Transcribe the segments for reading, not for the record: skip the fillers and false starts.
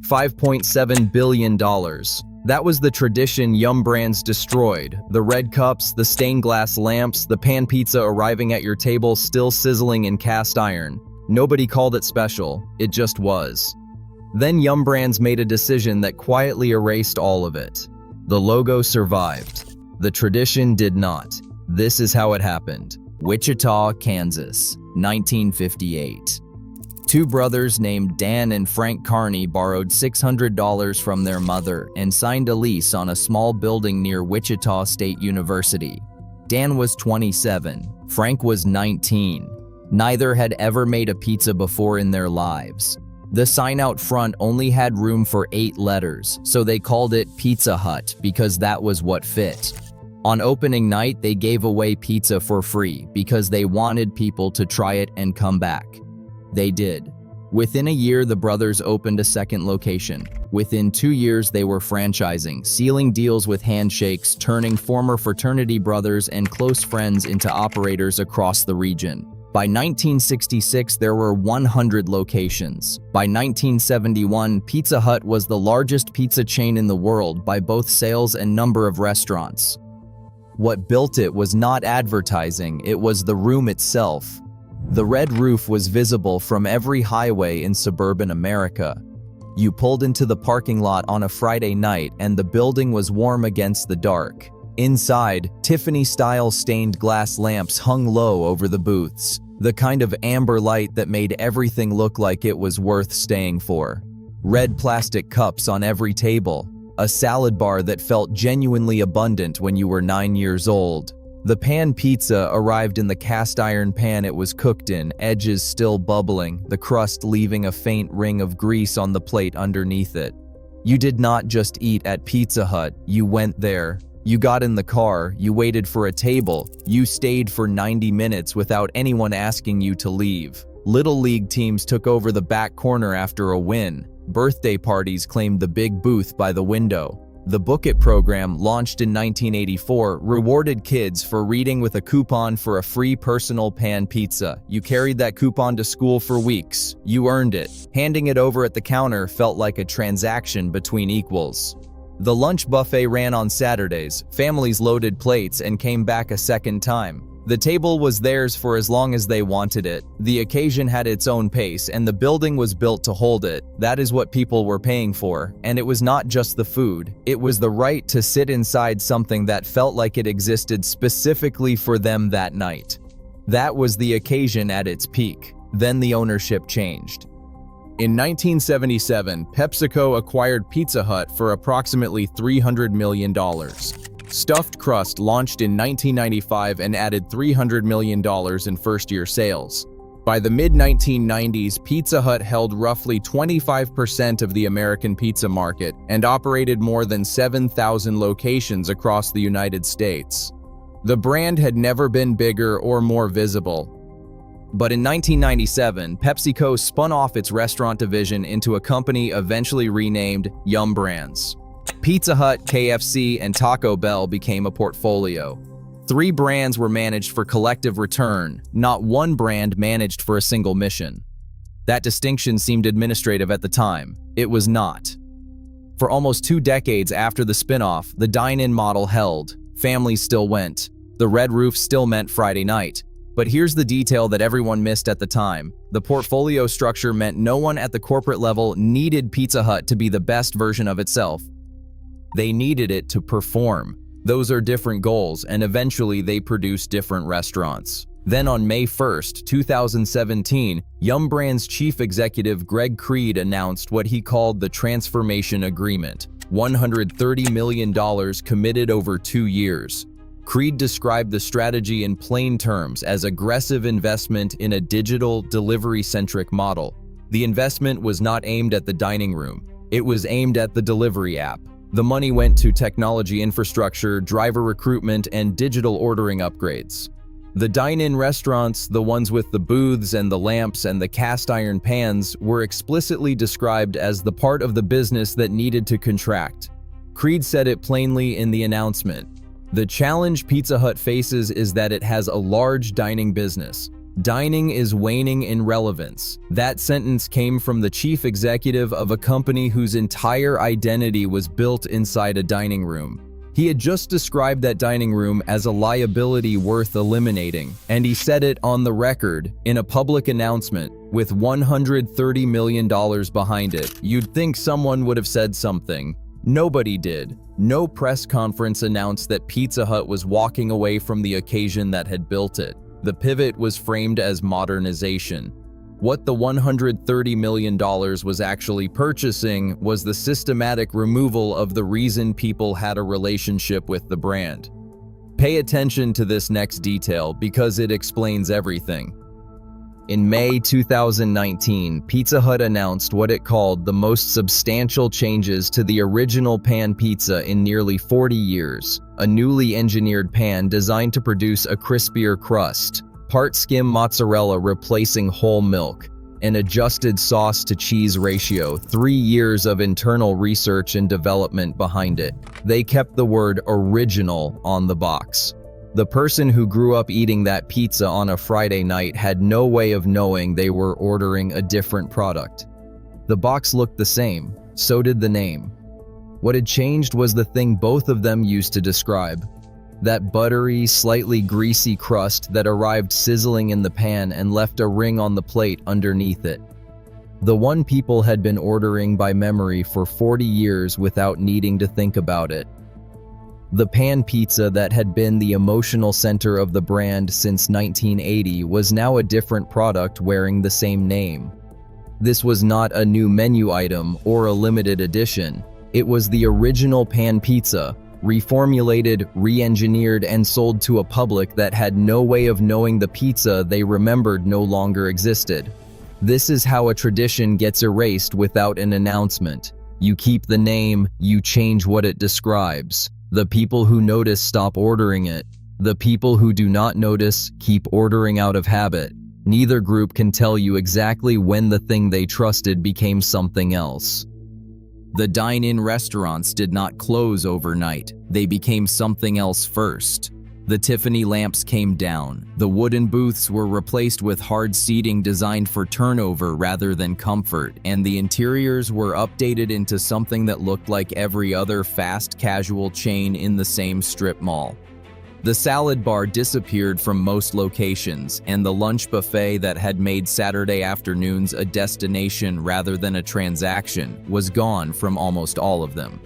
$5.7 billion. That was the tradition Yum Brands destroyed. The red cups, the stained glass lamps, the pan pizza arriving at your table still sizzling in cast iron. Nobody called it special, it just was. Then Yum Brands made a decision that quietly erased all of it. The logo survived. The tradition did not. This is how it happened. Wichita, Kansas, 1958. Two brothers named Dan and Frank Carney borrowed $600 from their mother and signed a lease on a small building near Wichita State University. Dan was 27, Frank was 19. Neither had ever made a pizza before in their lives. The sign out front only had room for 8 letters, so they called it Pizza Hut because that was what fit. On opening night, they gave away pizza for free because they wanted people to try it and come back. They did. Within a year, the brothers opened a second location. Within 2 years, they were franchising, sealing deals with handshakes, turning former fraternity brothers and close friends into operators across the region. By 1966, there were 100 locations. By 1971, Pizza Hut was the largest pizza chain in the world by both sales and number of restaurants. What built it was not advertising, it was the room itself. The red roof was visible from every highway in suburban America. You pulled into the parking lot on a Friday night and the building was warm against the dark. Inside, Tiffany-style stained glass lamps hung low over the booths, the kind of amber light that made everything look like it was worth staying for. Red plastic cups on every table, a salad bar that felt genuinely abundant when you were 9 years old. The pan pizza arrived in the cast iron pan it was cooked in, edges still bubbling, the crust leaving a faint ring of grease on the plate underneath it. You did not just eat at Pizza Hut, you went there. You got in the car, you waited for a table, you stayed for 90 minutes without anyone asking you to leave. Little league teams took over the back corner after a win. Birthday parties claimed the big booth by the window. The Book It program, launched in 1984, rewarded kids for reading with a coupon for a free personal pan pizza. You carried that coupon to school for weeks. You earned it. Handing it over at the counter felt like a transaction between equals. The lunch buffet ran on Saturdays. Families loaded plates and came back a second time. The table was theirs for as long as they wanted it. The occasion had its own pace, and the building was built to hold it. That is what people were paying for. And it was not just the food. It was the right to sit inside something that felt like it existed specifically for them that night. That was the occasion at its peak. Then the ownership changed. In 1977, PepsiCo acquired Pizza Hut for approximately $300 million. Stuffed Crust launched in 1995 and added $300 million in first-year sales. By the mid-1990s, Pizza Hut held roughly 25% of the American pizza market and operated more than 7,000 locations across the United States. The brand had never been bigger or more visible. But in 1997, PepsiCo spun off its restaurant division into a company eventually renamed Yum Brands. Pizza Hut, KFC, and Taco Bell became a portfolio. 3 brands were managed for collective return, not one brand managed for a single mission. That distinction seemed administrative at the time. It was not. For almost 2 decades after the spin-off, the dine-in model held. Families still went. The red roof still meant Friday night. But here's the detail that everyone missed at the time. The portfolio structure meant no one at the corporate level needed Pizza Hut to be the best version of itself. They needed it to perform. Those are different goals, and eventually they produced different restaurants. Then on May 1st, 2017, Yum Brands chief executive Greg Creed announced what he called the Transformation Agreement, $130 million committed over 2 years. Creed described the strategy in plain terms as aggressive investment in a digital, delivery-centric model. The investment was not aimed at the dining room. It was aimed at the delivery app. The money went to technology infrastructure, driver recruitment, and digital ordering upgrades. The dine-in restaurants, the ones with the booths and the lamps and the cast iron pans, were explicitly described as the part of the business that needed to contract. Creed said it plainly in the announcement. The challenge Pizza Hut faces is that it has a large dining business. Dining is waning in relevance. That sentence came from the chief executive of a company whose entire identity was built inside a dining room. He had just described that dining room as a liability worth eliminating, and he said it on the record in a public announcement with $130 million behind it. You'd think someone would have said something. Nobody did. No press conference announced that Pizza Hut was walking away from the occasion that had built it. The pivot was framed as modernization. What the $130 million was actually purchasing was the systematic removal of the reason people had a relationship with the brand. Pay attention to this next detail because it explains everything. In May 2019, Pizza Hut announced what it called the most substantial changes to the original pan pizza in nearly 40 years, a newly engineered pan designed to produce a crispier crust, part skim mozzarella replacing whole milk, an adjusted sauce to cheese ratio, 3 years of internal research and development behind it. They kept the word original on the box. The person who grew up eating that pizza on a Friday night had no way of knowing they were ordering a different product. The box looked the same, so did the name. What had changed was the thing both of them used to describe. That buttery, slightly greasy crust that arrived sizzling in the pan and left a ring on the plate underneath it. The one people had been ordering by memory for 40 years without needing to think about it. The pan pizza that had been the emotional center of the brand since 1980 was now a different product wearing the same name. This was not a new menu item or a limited edition. It was the original pan pizza, reformulated, re-engineered, and sold to a public that had no way of knowing the pizza they remembered no longer existed. This is how a tradition gets erased without an announcement. You keep the name, you change what it describes. The people who notice stop ordering it. The people who do not notice keep ordering out of habit. Neither group can tell you exactly when the thing they trusted became something else. The dine-in restaurants did not close overnight. They became something else first. The Tiffany lamps came down. The wooden booths were replaced with hard seating designed for turnover rather than comfort, and the interiors were updated into something that looked like every other fast casual chain in the same strip mall. The salad bar disappeared from most locations, and the lunch buffet that had made Saturday afternoons a destination rather than a transaction was gone from almost all of them.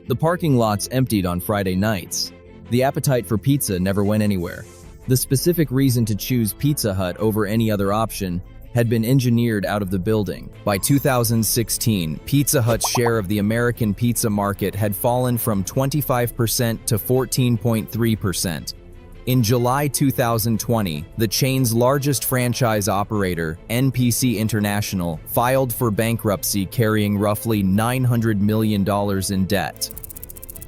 The parking lots emptied on Friday nights. The appetite for pizza never went anywhere. The specific reason to choose Pizza Hut over any other option had been engineered out of the building. By 2016, Pizza Hut's share of the American pizza market had fallen from 25% to 14.3%. In July 2020, the chain's largest franchise operator, NPC International, filed for bankruptcy carrying roughly $900 million in debt.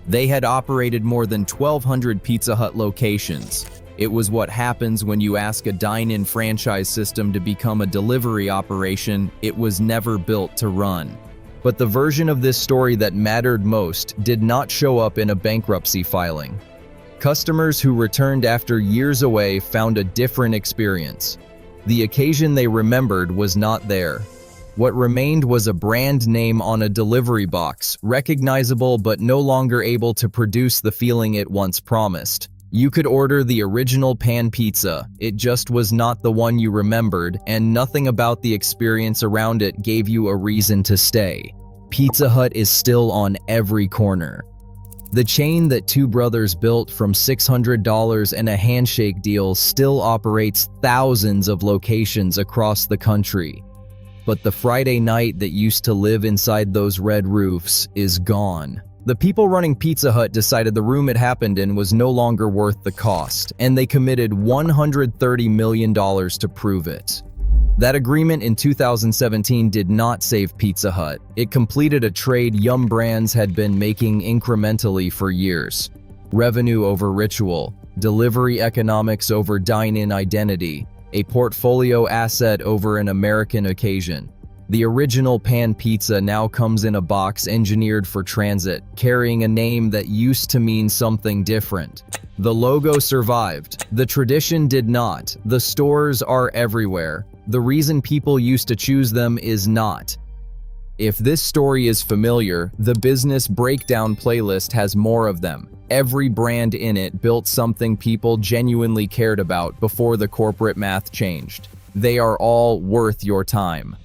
They had operated more than 1,200 Pizza Hut locations. It was what happens when you ask a dine-in franchise system to become a delivery operation. It was never built to run. But the version of this story that mattered most did not show up in a bankruptcy filing. Customers who returned after years away found a different experience. The occasion they remembered was not there. What remained was a brand name on a delivery box, recognizable but no longer able to produce the feeling it once promised. You could order the original pan pizza, it just was not the one you remembered, and nothing about the experience around it gave you a reason to stay. Pizza Hut is still on every corner. The chain that two brothers built from $600 and a handshake deal still operates thousands of locations across the country. But the Friday night that used to live inside those red roofs is gone. The people running Pizza Hut decided the room it happened in was no longer worth the cost, and they committed $130 million to prove it. That agreement in 2017 did not save Pizza Hut. It completed a trade Yum Brands had been making incrementally for years. Revenue over ritual, delivery economics over dine-in identity, a portfolio asset over an American occasion. The original pan pizza now comes in a box engineered for transit, carrying a name that used to mean something different. The logo survived. The tradition did not. The stores are everywhere. The reason people used to choose them is not. If this story is familiar, the Business Breakdown playlist has more of them. Every brand in it built something people genuinely cared about before the corporate math changed. They are all worth your time.